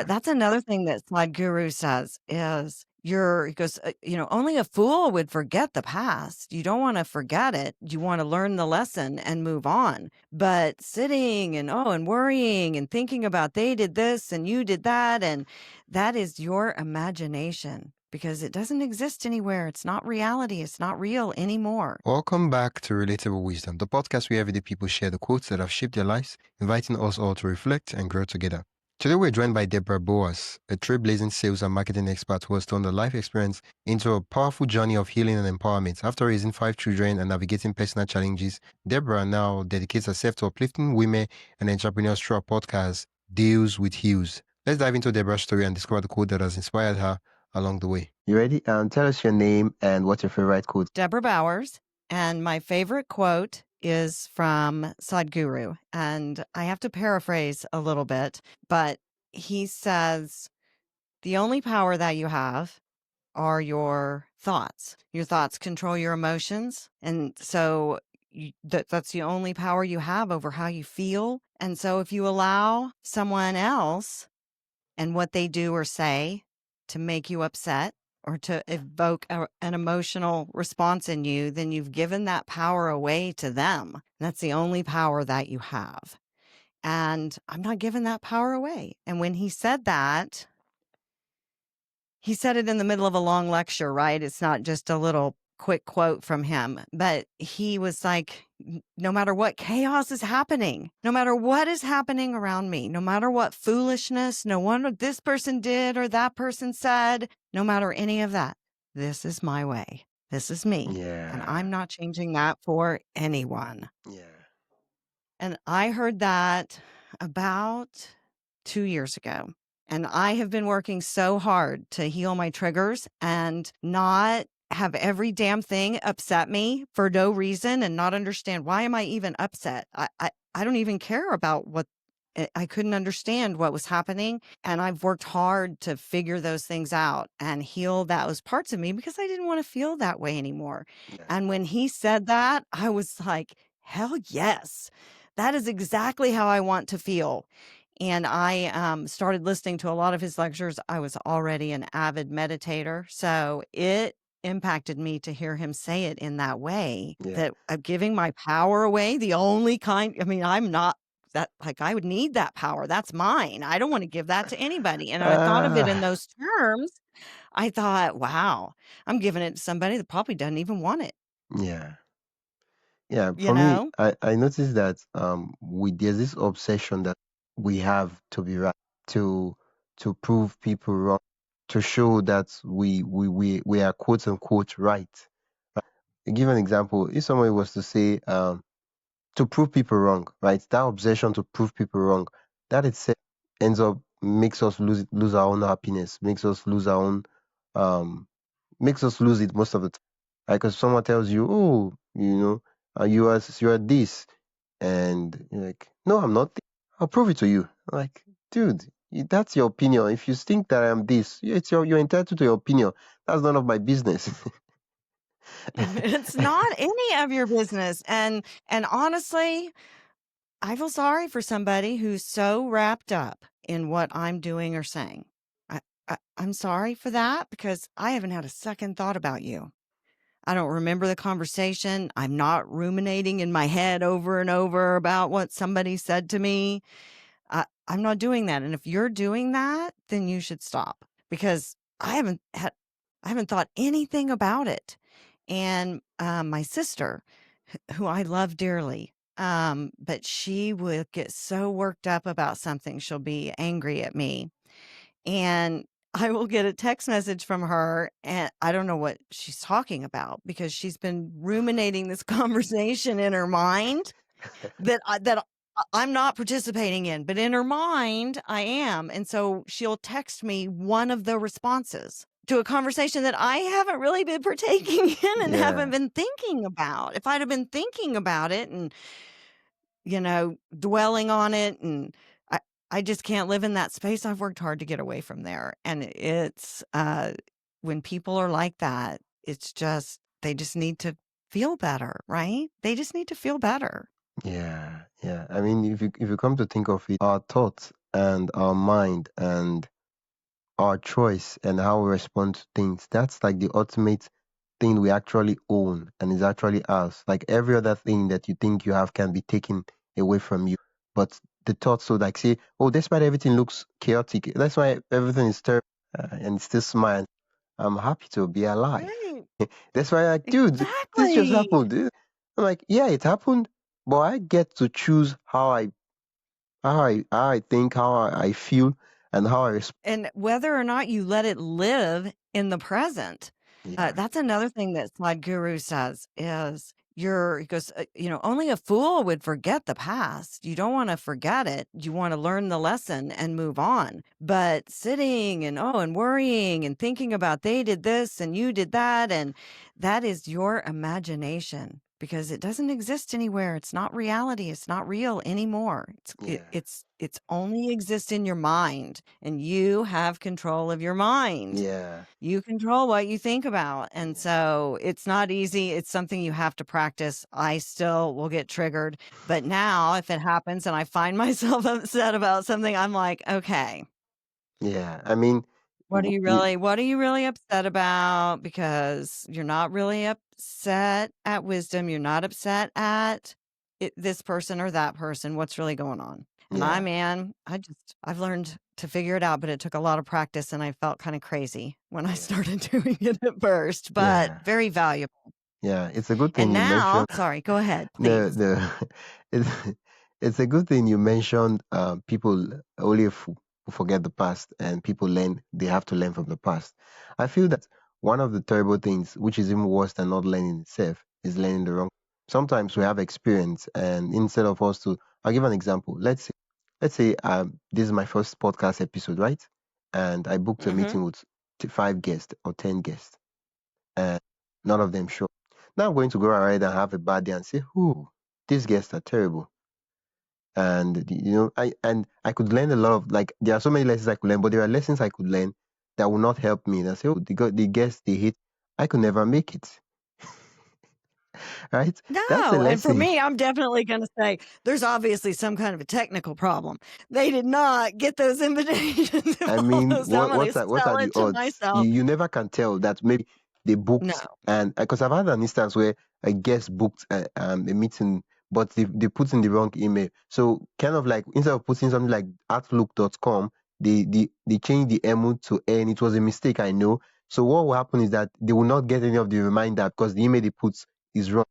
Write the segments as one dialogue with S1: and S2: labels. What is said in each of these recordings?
S1: That's another thing that Sadhguru says is he goes, only a fool would forget the past. You don't want to forget it. You want to learn the lesson and move on. But sitting and worrying and thinking about they did this and you did that, and that is your imagination because it doesn't exist anywhere. It's not reality. It's not real anymore.
S2: Welcome back to Relatable Wisdom, the podcast where everyday people share the quotes that have shaped their lives, inviting us all to reflect and grow together. Today we're joined by Deborah Bowers, a trailblazing sales and marketing expert who has turned a life experience into a powerful journey of healing and empowerment. After raising 5 children and navigating personal challenges, Deborah now dedicates herself to uplifting women and entrepreneurs through her podcast, Deals with Heels. Let's dive into Deborah's story and discover the quote that has inspired her along the way. You ready? Tell us your name and what's your favorite quote.
S1: Deborah Bowers. And my favorite quote is from Sadhguru. And I have to paraphrase a little bit, but he says, the only power that you have are your thoughts. Your thoughts control your emotions. And so that's the only power you have over how you feel. And so if you allow someone else and what they do or say to make you upset or to evoke an emotional response in you, then you've given that power away to them. That's the only power that you have. And I'm not giving that power away. And when he said that, he said it in the middle of a long lecture, right? It's not just a little quick quote from him, but he was like, no matter what chaos is happening, no matter what is happening around me, no matter what foolishness, no wonder this person did or that person said, no matter any of that, this is my way. This is me.
S2: Yeah.
S1: And I'm not changing that for anyone.
S2: Yeah.
S1: And I heard that about 2 years ago. And I have been working so hard to heal my triggers and not have every damn thing upset me for no reason and not understand why am I even upset. I don't even care about what I couldn't understand what was happening. And I've worked hard to figure those things out and heal those parts of me because I didn't want to feel that way anymore.
S2: Yeah.
S1: And when he said that, I was like, hell yes, that is exactly how I want to feel. And I started listening to a lot of his lectures. I was already an avid meditator. So it impacted me to hear him say it in that way,
S2: Yeah.
S1: that giving my power away, the only kind, I mean, I'm not that, like, I would need that power. That's mine. I don't want to give that to anybody. And I thought of it in those terms. I thought, wow, I'm giving it to somebody that probably doesn't even want it,
S2: Yeah. Yeah.
S1: you
S2: For me,
S1: know?
S2: I noticed that there's this obsession that we have to be right, to prove people wrong, to show that we are quote unquote right. Give an example. If somebody was to say to prove people wrong, right? That obsession to prove people wrong, that itself ends up makes us lose our own happiness, um makes us lose it most of the time. Like if someone tells you, oh, you are this, and you're like, no, I'm not this. I'll prove it to you. I'm like, dude, that's your opinion. If you think that I am this, you're entitled to your opinion. That's none of my business.
S1: It's not any of your business. And honestly, I feel sorry for somebody who's so wrapped up in what I'm doing or saying. I'm sorry for that because I haven't had a second thought about you. I don't remember the conversation. I'm not ruminating in my head over and over about what somebody said to me. I'm not doing that. And if you're doing that, then you should stop because I haven't thought anything about it. And my sister, who I love dearly, but she would get so worked up about something. She'll be angry at me. And I will get a text message from her and I don't know what she's talking about because she's been ruminating this conversation in her mind that I'm not participating in, but in her mind I am. And so she'll text me one of the responses to a conversation that I haven't really been partaking in and haven't been thinking about. If I'd have been thinking about it and, dwelling on it, and I just can't live in that space. I've worked hard to get away from there. And it's, when people are like that, it's just, they just need to feel better, right? They just need to feel better.
S2: Yeah. I mean, if you come to think of it, our thoughts and our mind and our choice and how we respond to things. That's like the ultimate thing we actually own and is actually ours. Like every other thing that you think you have can be taken away from you. But the thought, so like say, oh, despite everything looks chaotic, that's why everything is terrible, and still smile. I'm happy to be alive.
S1: Right.
S2: That's why, like, dude, this just
S1: Exactly.
S2: happened. I'm like, yeah, it happened, but I get to choose how I think, how I feel, and how I respond.
S1: And whether or not you let it live in the present.
S2: Yeah,
S1: That's another thing that Guru says is he goes, only a fool would forget the past. You don't want to forget it. You want to learn the lesson and move on. But sitting and worrying and thinking about they did this and you did that, and that is your imagination because it doesn't exist anywhere. It's not reality. It's not real anymore.
S2: yeah,
S1: It's only exists in your mind, and you have control of your mind.
S2: yeah,
S1: You control what you think about. And
S2: yeah,
S1: so it's not easy. It's something you have to practice. I still will get triggered. But now, if it happens and I find myself upset about something, I'm like, okay,
S2: yeah. I mean,
S1: what are you really upset about? Because you're not really upset at wisdom. You're not upset at this person or that person. What's really going on? And
S2: yeah,
S1: man, I've learned to figure it out, but it took a lot of practice and I felt kind of crazy when I
S2: yeah,
S1: started doing it at first, but
S2: yeah,
S1: very valuable.
S2: yeah. It's a good thing
S1: And
S2: you
S1: now,
S2: mentioned.
S1: sorry, go ahead,
S2: No,
S1: please.
S2: no. It's it's a good thing you mentioned. People only who forget the past, and people learn. They have to learn from the past. I feel that one of the terrible things, which is even worse than not learning itself, is learning the wrong. Sometimes we have experience, and instead of us to, I'll give an example. Let's say, this is my first podcast episode, right? And I booked a
S1: Hmm.
S2: meeting with 5 guests or 10 guests, and none of them show. Now I'm going to go ahead and have a bad day and say, "Who? These guests are terrible." And I could learn a lot of, like, there are so many lessons I could learn, but there are lessons I could learn that will not help me. That say, "Oh, the guests they hate, I could never make it." Right? That's a
S1: No, and for
S2: lesson.
S1: me, I'm definitely gonna say there's obviously some kind of a technical problem. They did not get those invitations and
S2: I
S1: all
S2: mean,
S1: those. I'm gonna
S2: what are
S1: sell
S2: the
S1: it to
S2: odds? You,
S1: myself.
S2: you never can tell that maybe they booked,
S1: No.
S2: and because I've had an instance where a guest booked a meeting, but they put in the wrong email. So kind of like instead of putting something like outlook.com, they changed the emu to N. It was a mistake, I know. So what will happen is that they will not get any of the reminder because the email they put is wrong.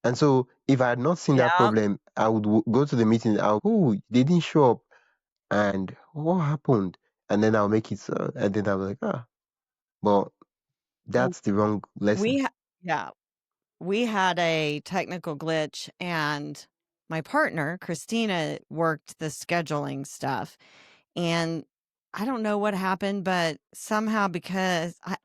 S2: And so if I had not seen that
S1: Yeah.
S2: problem, I would go to the meeting. Oh, they didn't show up, and what happened? And then I'll make it, and then I'll be like, but
S1: So
S2: that's the wrong lesson.
S1: we ha yeah, we had a technical glitch, and my partner, Christina, worked the scheduling stuff. And I don't know what happened, but somehow because I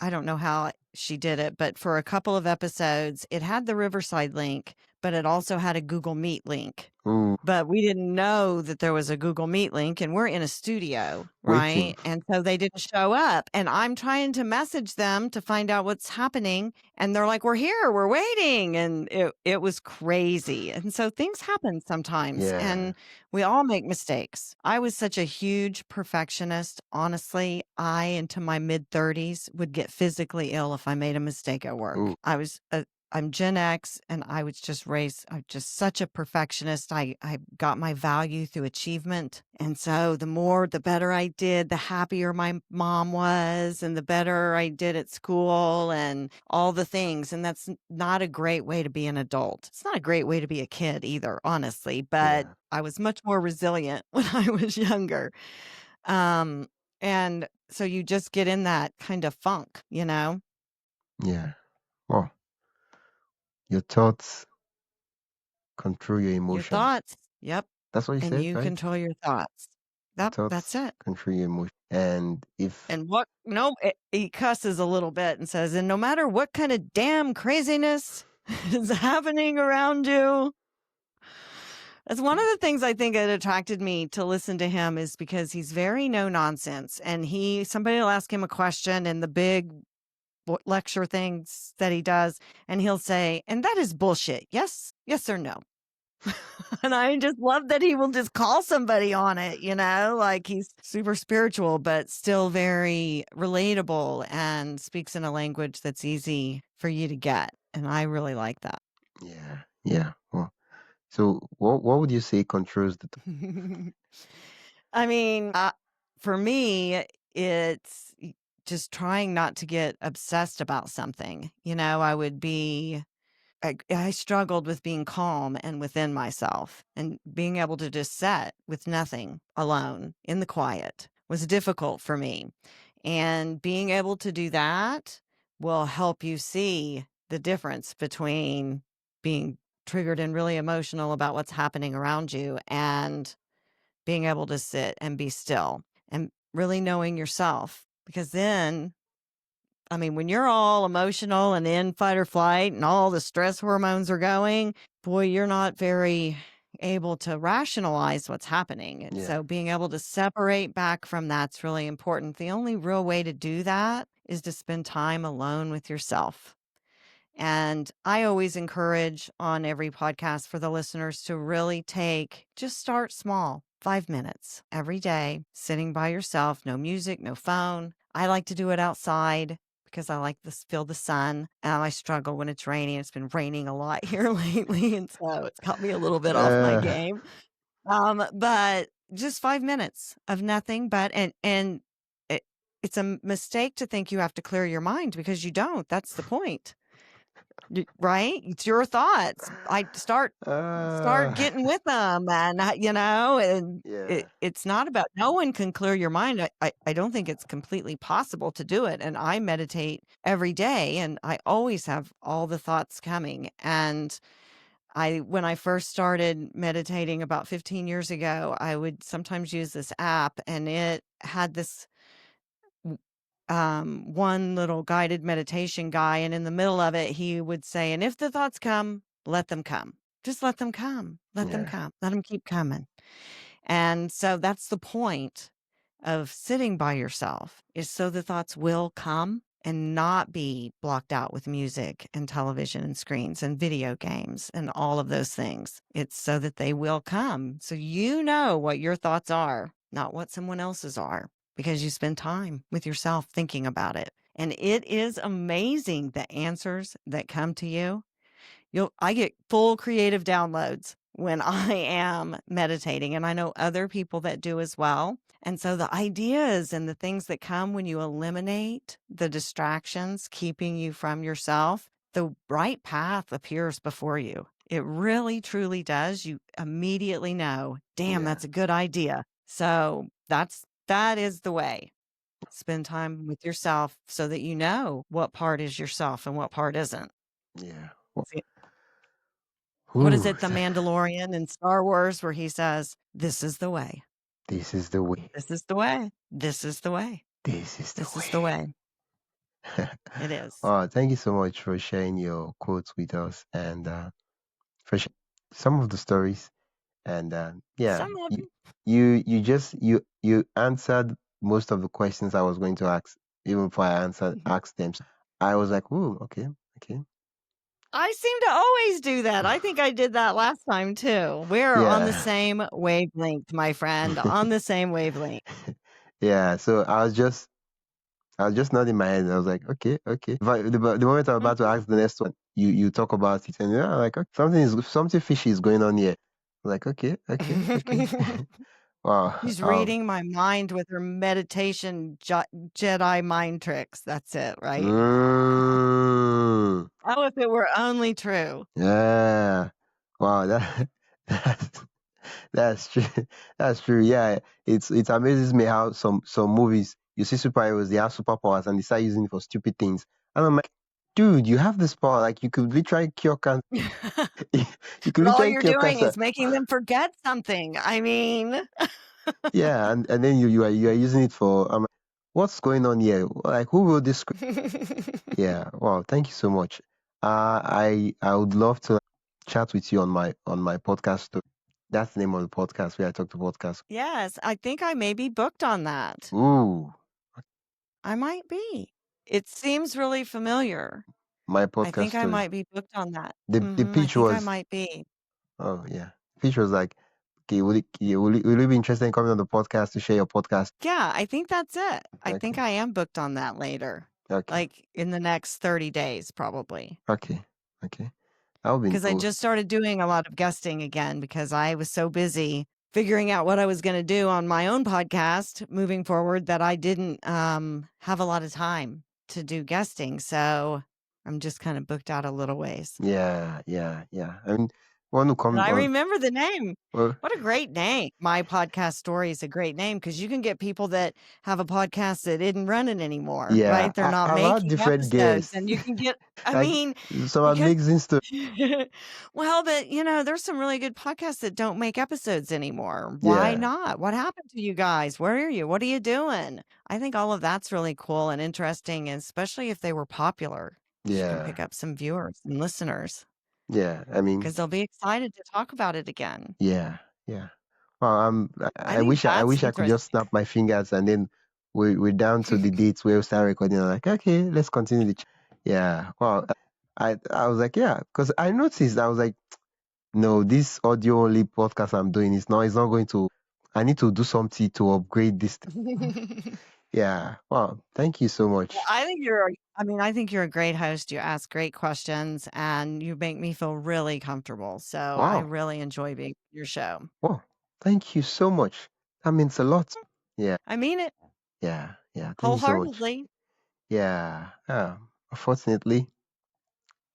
S1: I don't know how she did it, but for a couple of episodes, it had the Riverside link, but it also had a Google Meet link.
S2: Ooh,
S1: But we didn't know that there was a Google Meet link, and we're in a studio,
S2: waiting.
S1: right? And so they didn't show up, and I'm trying to message them to find out what's happening, and they're like, "We're here, we're waiting." And it was crazy. And so things happen sometimes,
S2: Yeah.
S1: and we all make mistakes. I was such a huge perfectionist. Honestly, I into my mid-30s would get physically ill if I made a mistake at
S2: Ooh,
S1: work. I'm Gen X, and I was just raised I'm just such a perfectionist. I got my value through achievement. And so the better I did, the happier my mom was, and the better I did at school and all the things. And that's not a great way to be an adult. It's not a great way to be a kid either, honestly, but
S2: yeah.
S1: I was much more resilient when I was younger. Um, and so you just get in that kind of funk,
S2: Yeah. Well, your thoughts control your
S1: Your
S2: emotions.
S1: thoughts. Yep.
S2: That's what you
S1: And
S2: said,
S1: you
S2: right?
S1: control your thoughts.
S2: Your
S1: Yep, that's
S2: thoughts
S1: it.
S2: control your emotions. And if,
S1: And what no, he cusses a little bit and says, "And no matter what kind of damn craziness is happening around you." That's one of the things I think that attracted me to listen to him is because he's very no nonsense, and somebody will ask him a question in the big lecture things that he does, and he'll say, "And that is bullshit. Yes? Yes or no?" And I just love that he will just call somebody on it, like he's super spiritual, but still very relatable and speaks in a language that's easy for you to get. And I really like that.
S2: Yeah, yeah. Well, so what would you say controls the
S1: I mean, for me, it's just trying not to get obsessed about something. I would be I struggled with being calm and within myself, and being able to just sit with nothing alone in the quiet was difficult for me. And being able to do that will help you see the difference between being triggered and really emotional about what's happening around you and being able to sit and be still and really knowing yourself. Because then, I mean, when you're all emotional and in fight or flight and all the stress hormones are going, boy, you're not very able to rationalize what's happening. And
S2: Yeah,
S1: so being able to separate back from that's really important. The only real way to do that is to spend time alone with yourself. And I always encourage on every podcast for the listeners to really just start small, 5 minutes every day, sitting by yourself, no music, no phone. I like to do it outside because I like to feel the sun. I struggle when it's raining. It's been raining a lot here lately. And so it's got me a little bit off my
S2: uh,
S1: game. But just 5 minutes of nothing and it, it's a mistake to think you have to clear your mind because you don't. That's the point. Right? It's your thoughts. I start
S2: uh,
S1: getting with them and, and
S2: yeah,
S1: it's not about no one can clear your mind. I don't think it's completely possible to do it. And I meditate every day and I always have all the thoughts coming. And when I first started meditating about 15 years ago, I would sometimes use this app and it had this one little guided meditation guy. And in the middle of it, he would say, and if the thoughts come, let them come. Just let them come. Let them
S2: yeah,
S1: come. Let them keep coming. And so that's the point of sitting by yourself is so the thoughts will come and not be blocked out with music and television and screens and video games and all of those things. It's so that they will come. So you know what your thoughts are, not what someone else's are, because you spend time with yourself thinking about it. And it is amazing the answers that come to you. I get full creative downloads when I am meditating, and I know other people that do as well. And so the ideas and the things that come when you eliminate the distractions keeping you from yourself, the right path appears before you. It really truly does. You immediately know, damn,
S2: yeah,
S1: that's a good idea. So that is the way. Spend time with yourself so that you know what part is yourself and what part isn't.
S2: yeah.
S1: What is
S2: Ooh,
S1: it, The Mandalorian in Star Wars where he says, "This is the way.
S2: this is the way.
S1: This is the way. This is the way.
S2: This is the
S1: This is the
S2: way.
S1: way." It is.
S2: Oh, thank you so much for sharing your quotes with us and for some of the stories. And yeah,
S1: Some of
S2: you,
S1: them.
S2: you just you answered most of the questions I was going to ask, even before I answered asked them. So I was like, "Ooh, okay, okay."
S1: I seem to always do that. I think I did that last time too. We're on the
S2: Yeah.
S1: same wavelength, my friend, on the same wavelength.
S2: Yeah, so I was just nodding my head. I was like, okay, okay. The moment I'm about to ask the next one, you talk about it, and yeah, like, okay, something fishy is going on here. I'm like, okay, okay, okay. Wow.
S1: She's reading my mind with her meditation Jedi mind tricks. That's it, right?
S2: Mm,
S1: Oh, if it were only true.
S2: yeah. Wow. That's that's true. That's true. Yeah. It amazes me how some movies you see superheroes, they have superpowers and they start using it for stupid things. And I'm like, dude, you have this power. Like you could literally cure cancer. You could
S1: But all
S2: literally
S1: you're
S2: cure
S1: doing
S2: cancer.
S1: is making them forget something. I mean,
S2: Yeah, and then you are using it for. I'm like, what's going on here? Like, who wrote this script? Yeah. Wow. Thank you so much. I would love to chat with you on my podcast too. That's the name of the podcast where I talk to podcast.
S1: yes, I think I may be booked on that.
S2: Ooh,
S1: I might be. It seems really familiar.
S2: my
S1: I
S2: podcast
S1: think I
S2: story.
S1: might be booked on that.
S2: The
S1: I
S2: pitch
S1: think I
S2: was
S1: might be.
S2: Oh, yeah. Fish was like, okay, will you be interested in coming on the podcast to share your podcast?
S1: Yeah, I think that's it. I think
S2: Okay.
S1: I am booked on that later,
S2: Okay.
S1: like in the next 30 days, probably.
S2: Okay. Okay. That would be
S1: Because I just started doing a lot of guesting again because I was so busy figuring out what I was going to do on my own podcast moving forward that I didn't have a lot of time to do guesting. So I'm just kind of booked out a little ways.
S2: Yeah, yeah, yeah. I mean, one who
S1: But
S2: come
S1: I
S2: on.
S1: remember the name.
S2: Well,
S1: What a great name. My Podcast Story is a great name because you can get people that have a podcast that isn't running anymore,
S2: yeah,
S1: right? They're not
S2: I've had
S1: making
S2: different
S1: episodes.
S2: guests.
S1: And you can get, I
S2: Like
S1: mean,
S2: some
S1: you can.
S2: amazing stuff.
S1: Well, but there's some really good podcasts that don't make episodes anymore. Why
S2: Yeah,
S1: not? What happened to you guys? Where are you? What are you doing? I think all of that's really cool and interesting, and especially if they were popular. You can pick
S2: yeah,
S1: up some viewers and listeners
S2: yeah. I mean,
S1: because they'll be excited to talk about it again.
S2: yeah, yeah. Well,
S1: I
S2: I
S1: think
S2: wish I
S1: that's
S2: wish I could just
S1: interesting.
S2: snap my fingers and then we're down to the dates where we start recording. I'm like, okay, let's continue yeah. Well, I was like, yeah, because I noticed I was like, no, this audio only podcast I'm doing it's not going to. I need to do something to upgrade this. Yeah. Wow. Thank you so
S1: Well,
S2: much.
S1: I think you're a great host. You ask great questions and you make me feel really comfortable. So I
S2: Wow.
S1: really enjoy being on your show.
S2: Wow. Thank you so much. That means a lot. Yeah.
S1: I mean it
S2: Yeah. Yeah. Thank you so much.
S1: wholeheartedly.
S2: Yeah. Unfortunately,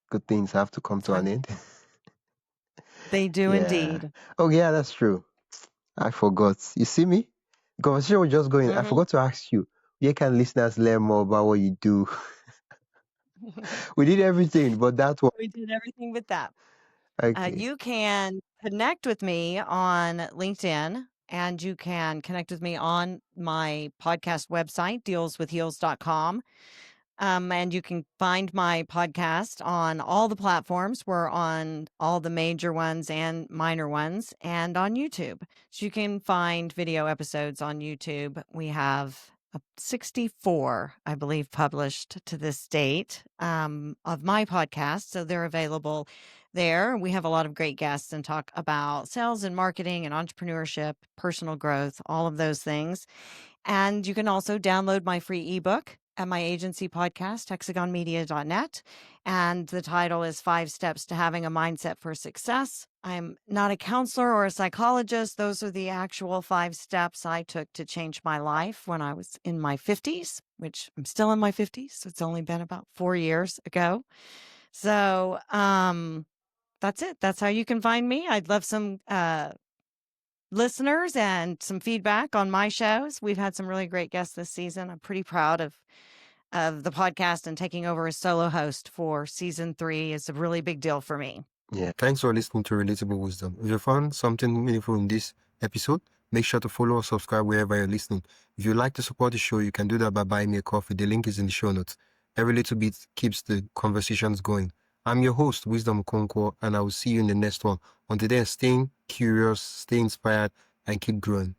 S2: good things have to come
S1: So
S2: to an end.
S1: they do
S2: Yeah.
S1: indeed.
S2: Oh, yeah, that's true. I forgot. You see me? The conversation was just going. I
S1: Mhm.
S2: forgot to ask you, where can listeners learn more about what you do? We did everything, but that one.
S1: We did everything with that.
S2: Okay.
S1: You can connect with me on LinkedIn and you can connect with me on my podcast website, dealswithheels.com. And you can find my podcast on all the platforms. We're on all the major ones and minor ones and on YouTube. So you can find video episodes on YouTube. We have 64, I believe, published to this date of my podcast. So they're available there. We have a lot of great guests and talk about sales and marketing and entrepreneurship, personal growth, all of those things. And you can also download my free ebook at my agency podcast, hexagonmedia.net. And the title is 5 Steps to Having a Mindset for Success. I'm not a counselor or a psychologist. Those are the actual 5 steps I took to change my life when I was in my 50s, which I'm still in my 50s. So it's only been about 4 years ago. So, that's it. That's how you can find me. I'd love some listeners and some feedback on my shows. We've had some really great guests this season. I'm pretty proud of the podcast, and taking over as solo host for season 3 is a really big deal for me.
S2: Yeah. Thanks for listening to Relatable Wisdom. If you found something meaningful in this episode, make sure to follow or subscribe wherever you're listening. If you'd like to support the show, you can do that by buying me a coffee. The link is in the show notes. Every little bit keeps the conversations going. I'm your host, Wisdom Okonkwo, and I will see you in the next one. Until then, stay curious, stay inspired, and keep growing.